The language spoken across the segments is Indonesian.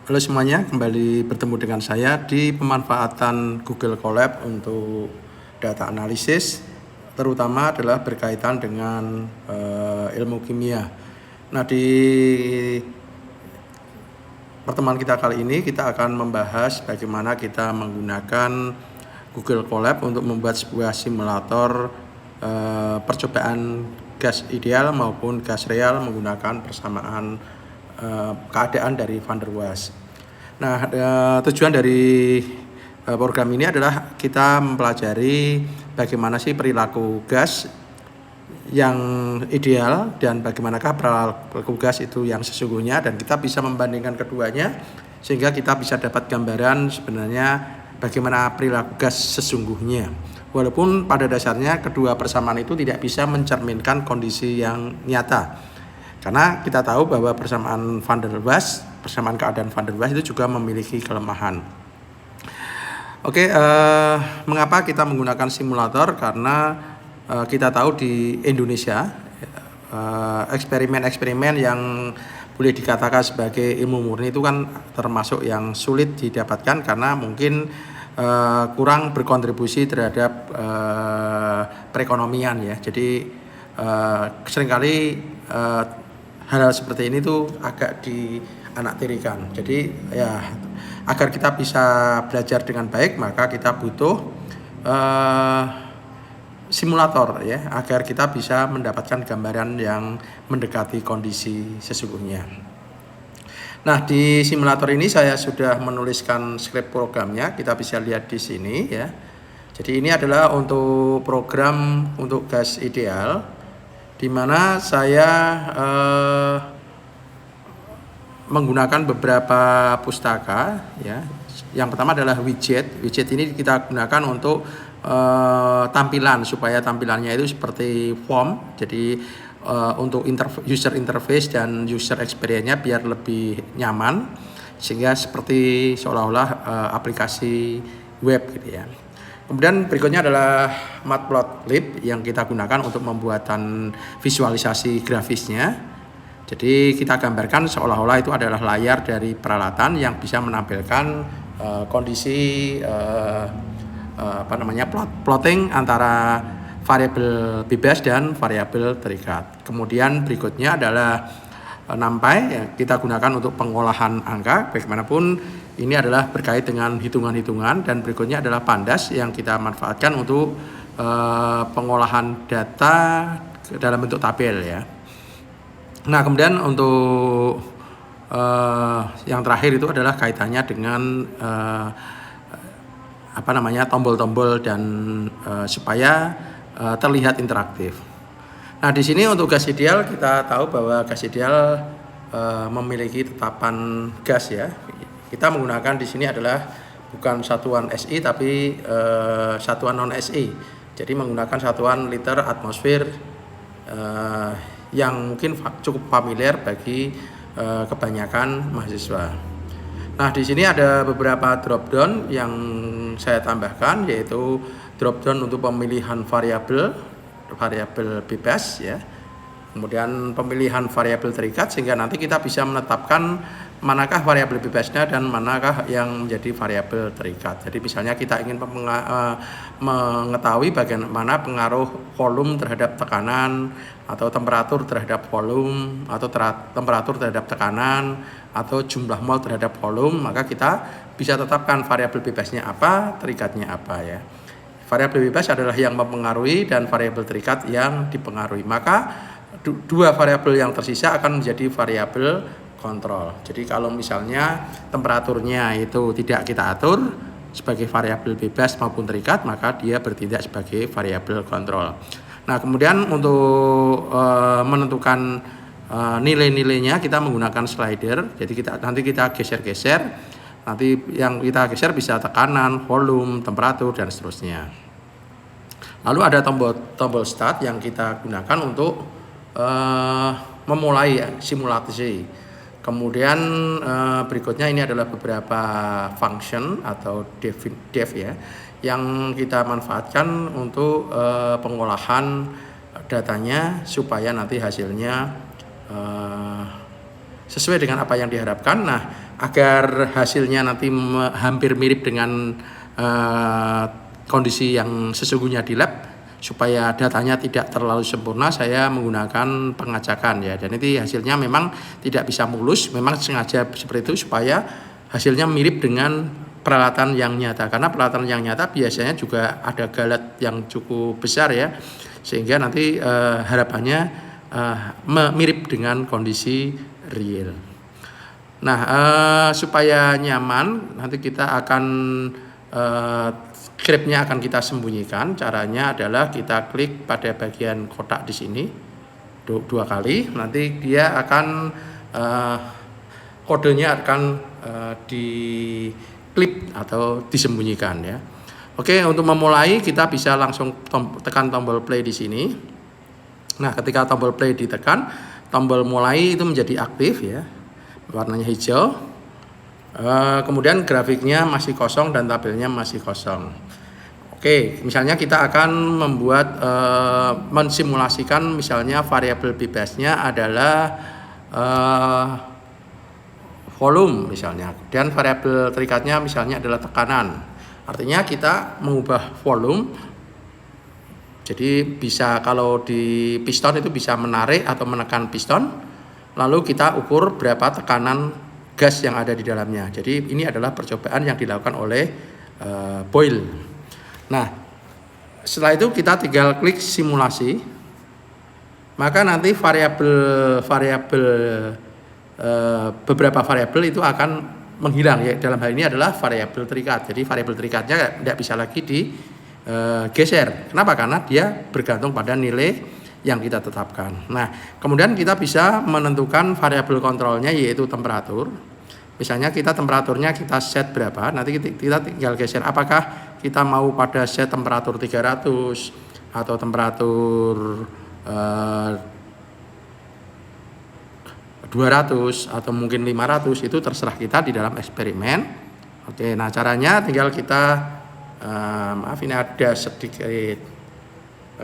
Halo semuanya, kembali bertemu dengan saya di pemanfaatan Google Colab untuk data analisis, terutama adalah berkaitan dengan ilmu kimia. Nah, di pertemuan kita kali ini kita akan membahas bagaimana kita menggunakan Google Colab untuk membuat sebuah simulator percobaan gas ideal maupun gas real menggunakan persamaan keadaan dari van der Waals. Nah, tujuan dari program ini adalah kita mempelajari bagaimana sih perilaku gas yang ideal dan bagaimanakah perilaku gas itu yang sesungguhnya, dan kita bisa membandingkan keduanya sehingga kita bisa dapat gambaran sebenarnya bagaimana perilaku gas sesungguhnya. Walaupun pada dasarnya kedua persamaan itu tidak bisa mencerminkan kondisi yang nyata. Karena kita tahu bahwa persamaan van der Waals, persamaan keadaan van der Waals itu juga memiliki kelemahan. Oke, mengapa kita menggunakan simulator? Karena kita tahu di Indonesia eksperimen-eksperimen yang boleh dikatakan sebagai ilmu murni itu kan termasuk yang sulit didapatkan karena mungkin kurang berkontribusi terhadap perekonomian ya. Jadi seringkali hal-hal seperti ini tuh agak dianaktirikan. Jadi ya, agar kita bisa belajar dengan baik maka kita butuh simulator ya, agar kita bisa mendapatkan gambaran yang mendekati kondisi sesungguhnya. Nah, di simulator ini saya sudah menuliskan script programnya, kita bisa lihat di sini ya. Jadi ini adalah untuk program untuk gas ideal, di mana saya menggunakan beberapa pustaka ya. Yang pertama adalah widget. Widget ini kita gunakan untuk tampilan, supaya tampilannya itu seperti form. Jadi untuk user interface dan user experience-nya biar lebih nyaman, sehingga seperti seolah-olah aplikasi web gitu ya. Kemudian berikutnya adalah matplotlib yang kita gunakan untuk pembuatan visualisasi grafisnya. Jadi kita gambarkan seolah-olah itu adalah layar dari peralatan yang bisa menampilkan kondisi plotting antara variabel bebas dan variabel terikat. Kemudian berikutnya adalah NumPy yang kita gunakan untuk pengolahan angka. Bagaimanapun ini adalah berkait dengan hitungan-hitungan, dan berikutnya adalah Pandas yang kita manfaatkan untuk pengolahan data dalam bentuk tabel ya. Nah, kemudian untuk yang terakhir itu adalah kaitannya dengan tombol-tombol dan supaya terlihat interaktif. Nah, di sini untuk gas ideal kita tahu bahwa gas ideal memiliki tetapan gas ya. Kita menggunakan di sini adalah bukan satuan SI tapi satuan non SI. Jadi menggunakan satuan liter atmosfer yang mungkin cukup familiar bagi kebanyakan mahasiswa. Nah, di sini ada beberapa drop down yang saya tambahkan, yaitu drop down untuk pemilihan variabel bebas ya. Kemudian pemilihan variabel terikat sehingga nanti kita bisa menetapkan manakah variabel bebasnya dan manakah yang menjadi variabel terikat. Jadi misalnya kita ingin mengetahui bagaimana pengaruh volume terhadap tekanan, atau temperatur terhadap volume, atau temperatur terhadap tekanan, atau jumlah mol terhadap volume, maka kita bisa tetapkan variabel bebasnya apa, terikatnya apa ya. Variabel bebas adalah yang mempengaruhi dan variabel terikat yang dipengaruhi. Maka dua variabel yang tersisa akan menjadi variabel kontrol. Jadi kalau misalnya temperaturnya itu tidak kita atur sebagai variabel bebas maupun terikat, maka dia bertindak sebagai variabel kontrol. Nah, kemudian untuk menentukan nilai-nilainya kita menggunakan slider. Jadi nanti kita geser-geser. Nanti yang kita geser bisa tekanan, volume, temperatur, dan seterusnya. Lalu ada tombol start yang kita gunakan untuk memulai simulasi. Kemudian berikutnya ini adalah beberapa function atau dev ya, yang kita manfaatkan untuk pengolahan datanya supaya nanti hasilnya sesuai dengan apa yang diharapkan. Nah, agar hasilnya nanti hampir mirip dengan kondisi yang sesungguhnya di lab, supaya datanya tidak terlalu sempurna, saya menggunakan pengacakan ya. Dan itu hasilnya memang tidak bisa mulus, memang sengaja seperti itu supaya hasilnya mirip dengan peralatan yang nyata, karena peralatan yang nyata biasanya juga ada galet yang cukup besar ya, sehingga nanti harapannya mirip dengan kondisi real. Nah, supaya nyaman, nanti kita akan scriptnya akan kita sembunyikan. Caranya adalah kita klik pada bagian kotak di sini 2 kali, nanti dia akan kodenya akan diklip atau disembunyikan ya. Oke, untuk memulai kita bisa langsung tekan tombol play di sini. Nah, ketika tombol play ditekan, tombol mulai itu menjadi aktif ya, warnanya hijau. Kemudian grafiknya masih kosong dan tabelnya masih kosong. Oke, misalnya kita akan membuat mensimulasikan misalnya variabel bebasnya adalah volume misalnya, dan variabel terikatnya misalnya adalah tekanan. Artinya kita mengubah volume, jadi bisa kalau di piston itu bisa menarik atau menekan piston, lalu kita ukur berapa tekanan gas yang ada di dalamnya. Jadi ini adalah percobaan yang dilakukan oleh Boyle. Nah, setelah itu kita tinggal klik simulasi, maka nanti beberapa variabel itu akan menghilang ya. Dalam hal ini adalah variabel terikat. Jadi variabel terikatnya tidak bisa lagi digeser. Kenapa? Karena dia bergantung pada nilai yang kita tetapkan. Nah, kemudian kita bisa menentukan variabel kontrolnya, yaitu temperatur. Misalnya kita temperaturnya kita set berapa, nanti kita tinggal geser. Apakah kita mau pada set temperatur 300 atau temperatur 200 atau mungkin 500, itu terserah kita di dalam eksperimen. Oke, nah caranya tinggal kita maaf ini ada sedikit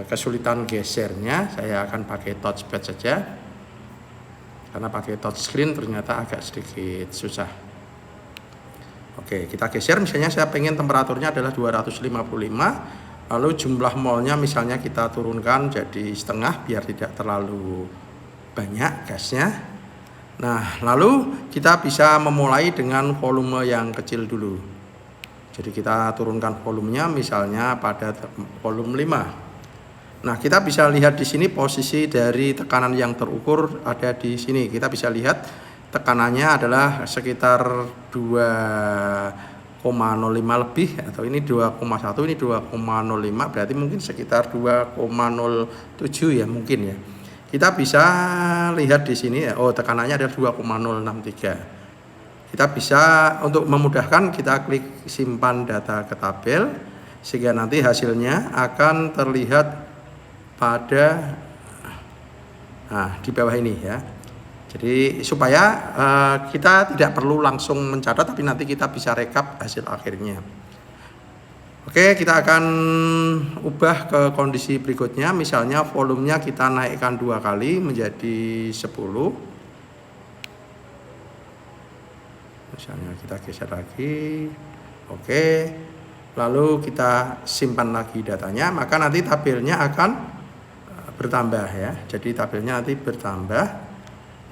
kesulitan gesernya, saya akan pakai touchpad saja karena pakai touchscreen ternyata agak sedikit susah. Oke, kita geser, misalnya saya pengen temperaturnya adalah 255, lalu jumlah molnya misalnya kita turunkan jadi setengah biar tidak terlalu banyak gasnya. Nah, lalu kita bisa memulai dengan volume yang kecil dulu. Jadi kita turunkan volumenya misalnya pada volume 5. Nah, kita bisa lihat di sini posisi dari tekanan yang terukur ada di sini. Kita bisa lihat tekanannya adalah sekitar 2,05 lebih, atau ini 2,1, ini 2,05, berarti mungkin sekitar 2,07 ya mungkin ya. Kita bisa lihat di sini ya, oh tekanannya ada 2,063. Kita bisa, untuk memudahkan, kita klik simpan data ke tabel sehingga nanti hasilnya akan terlihat pada di bawah ini ya. Jadi supaya kita tidak perlu langsung mencatat, tapi nanti kita bisa rekap hasil akhirnya. Oke, kita akan ubah ke kondisi berikutnya. Misalnya volumenya kita naikkan 2 kali menjadi 10. Misalnya kita geser lagi. Oke, lalu kita simpan lagi datanya, maka nanti tabelnya akan bertambah ya. Jadi tabelnya nanti bertambah.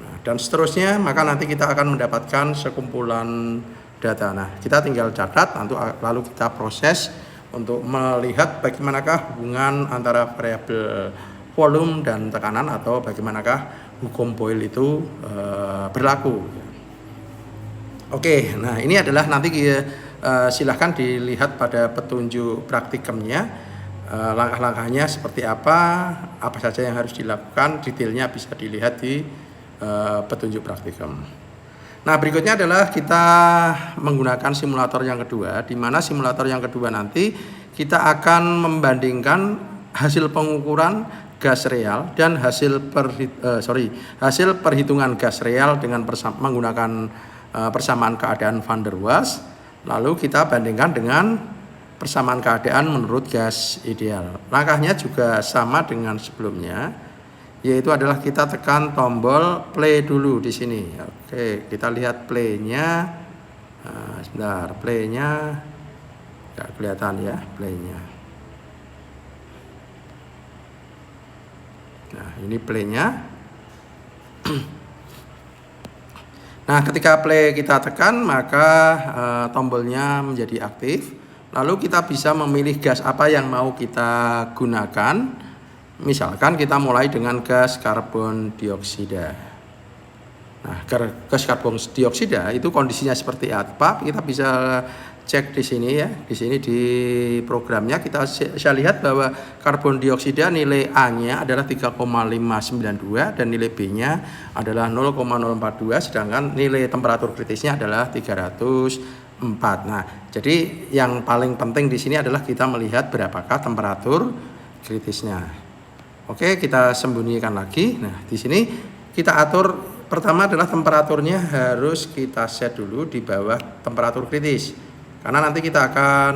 Nah, dan seterusnya, maka nanti kita akan mendapatkan sekumpulan data. Nah, kita tinggal catat, lalu kita proses untuk melihat bagaimanakah hubungan antara variabel volume dan tekanan, atau bagaimanakah hukum Boyle itu berlaku. Oke, nah ini adalah nanti silahkan dilihat pada petunjuk praktikumnya. Langkah-langkahnya seperti apa saja yang harus dilakukan, detailnya bisa dilihat di petunjuk praktikum. Nah, berikutnya adalah kita menggunakan simulator yang kedua, di mana simulator yang kedua nanti kita akan membandingkan hasil pengukuran gas real dan hasil perhitungan gas real dengan menggunakan persamaan keadaan van der Waals, lalu kita bandingkan dengan persamaan keadaan menurut gas ideal. Langkahnya juga sama dengan sebelumnya. yaitu adalah kita tekan tombol play dulu di sini. Oke, kita lihat playnya. Nah, sebentar, playnya nggak kelihatan ya, playnya. Nah, ini playnya. Nah, ketika play kita tekan, maka tombolnya menjadi aktif. Lalu kita bisa memilih gas apa yang mau kita gunakan. Misalkan kita mulai dengan gas karbon dioksida. Nah, gas karbon dioksida itu kondisinya seperti apa? Kita bisa cek di sini ya. Di sini di programnya kita bisa lihat bahwa karbon dioksida nilai A-nya adalah 3,592 dan nilai B-nya adalah 0,042, sedangkan nilai temperatur kritisnya adalah 304. Nah, jadi yang paling penting di sini adalah kita melihat berapakah temperatur kritisnya. Oke, kita sembunyikan lagi. Nah, di sini kita atur, pertama adalah temperaturnya harus kita set dulu di bawah temperatur kritis. Karena nanti kita akan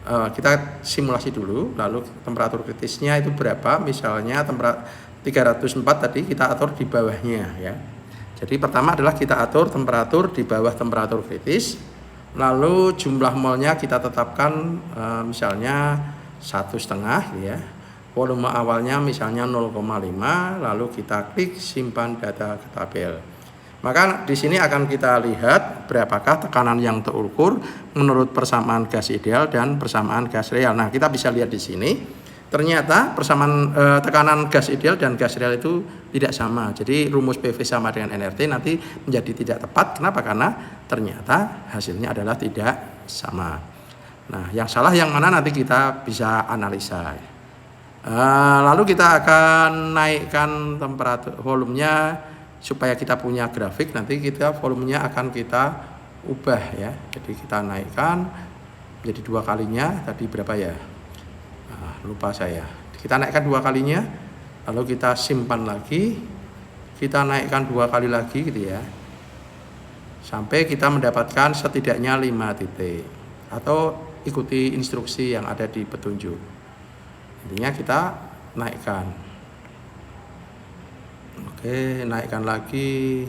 kita simulasi dulu, lalu temperatur kritisnya itu berapa, misalnya 304 tadi kita atur di bawahnya ya. Jadi pertama adalah kita atur temperatur di bawah temperatur kritis, lalu jumlah molnya kita tetapkan misalnya 1,5 ya. Volume awalnya misalnya 0,5, lalu kita klik simpan data ke tabel. Maka di sini akan kita lihat berapakah tekanan yang terukur menurut persamaan gas ideal dan persamaan gas real. Nah, kita bisa lihat di sini. Ternyata persamaan tekanan gas ideal dan gas real itu tidak sama. Jadi rumus PV sama dengan nRT nanti menjadi tidak tepat. Kenapa? Karena ternyata hasilnya adalah tidak sama. Nah, yang salah yang mana nanti kita bisa analisa. Lalu kita akan naikkan temperatur volumenya supaya kita punya grafik. Nanti kita volumenya akan kita ubah ya. Jadi kita naikkan jadi 2 kalinya. Tadi berapa ya? Lupa saya. Kita naikkan 2 kalinya, lalu kita simpan lagi, kita naikkan 2 kali lagi gitu ya, sampai kita mendapatkan setidaknya 5 titik, atau ikuti instruksi yang ada di petunjuk. Intinya kita naikkan. Oke, naikkan lagi.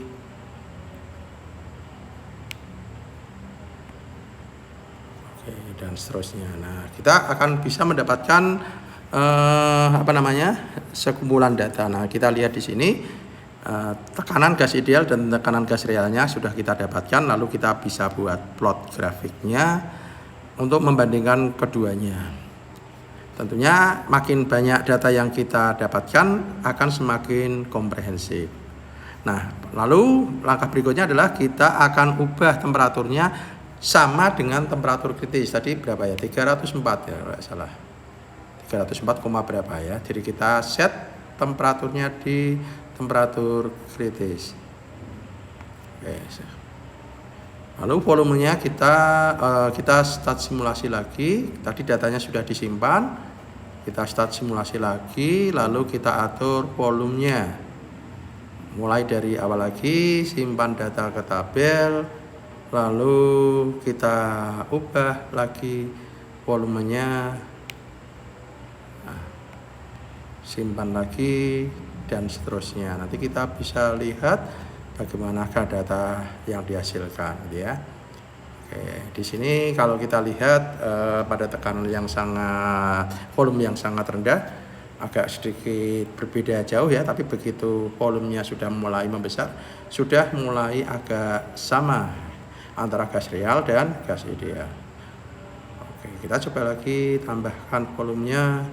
Dan seterusnya. Nah, kita akan bisa mendapatkan sekumpulan data. Nah, kita lihat di sini tekanan gas ideal dan tekanan gas realnya sudah kita dapatkan. Lalu kita bisa buat plot grafiknya untuk membandingkan keduanya. Tentunya makin banyak data yang kita dapatkan akan semakin komprehensif. Nah, lalu langkah berikutnya adalah kita akan ubah temperaturnya sama dengan temperatur kritis. Tadi berapa ya? 304 ya kalau tidak salah. 304, berapa ya. Jadi kita set temperaturnya di temperatur kritis. Oke. Lalu volumenya kita start simulasi lagi. Tadi datanya sudah disimpan. Kita start simulasi lagi, lalu kita atur volumenya. Mulai dari awal lagi, simpan data ke tabel. Lalu kita ubah lagi volumenya, simpan lagi, dan seterusnya. Nanti kita bisa lihat bagaimanakah data yang dihasilkan, gitu ya. Oke, di sini kalau kita lihat pada tekanan yang volume yang sangat rendah, agak sedikit berbeda jauh ya, tapi begitu volumenya sudah mulai membesar, sudah mulai agak sama antara gas real dan gas ideal. Oke, kita coba lagi tambahkan volumenya,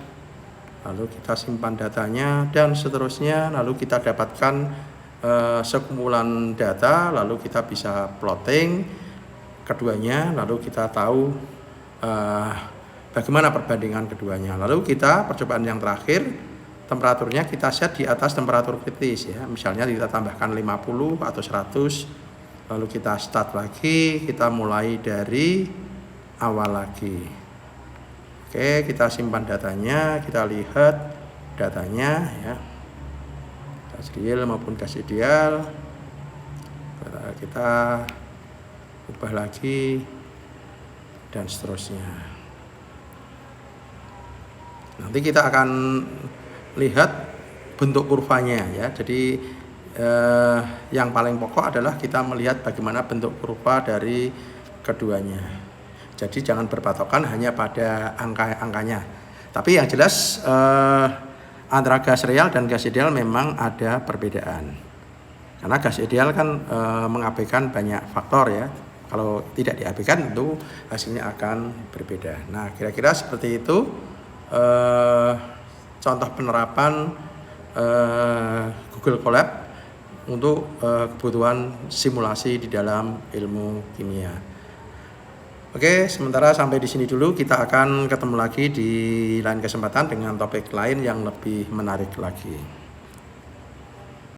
lalu kita simpan datanya dan seterusnya, lalu kita dapatkan sekumpulan data, lalu kita bisa plotting keduanya, lalu kita tahu bagaimana perbandingan keduanya. Lalu kita percobaan yang terakhir, temperaturnya kita set di atas temperatur kritis ya, misalnya kita tambahkan 50 atau 100. Lalu kita start lagi, kita mulai dari awal lagi. Oke, kita simpan datanya, kita lihat datanya ya, gas real maupun gas ideal. Kita ubah lagi dan seterusnya. Nanti kita akan lihat bentuk kurvanya ya. Jadi yang paling pokok adalah kita melihat bagaimana bentuk kurva dari keduanya. Jadi jangan berpatokan hanya pada angka-angkanya. Tapi yang jelas antara gas real dan gas ideal memang ada perbedaan. Karena gas ideal kan mengabaikan banyak faktor ya. Kalau tidak diabaikan tentu hasilnya akan berbeda. Nah, kira-kira seperti itu contoh penerapan Google Colab untuk kebutuhan simulasi di dalam ilmu kimia. Oke, sementara sampai di sini dulu. Kita akan ketemu lagi di lain kesempatan dengan topik lain yang lebih menarik lagi.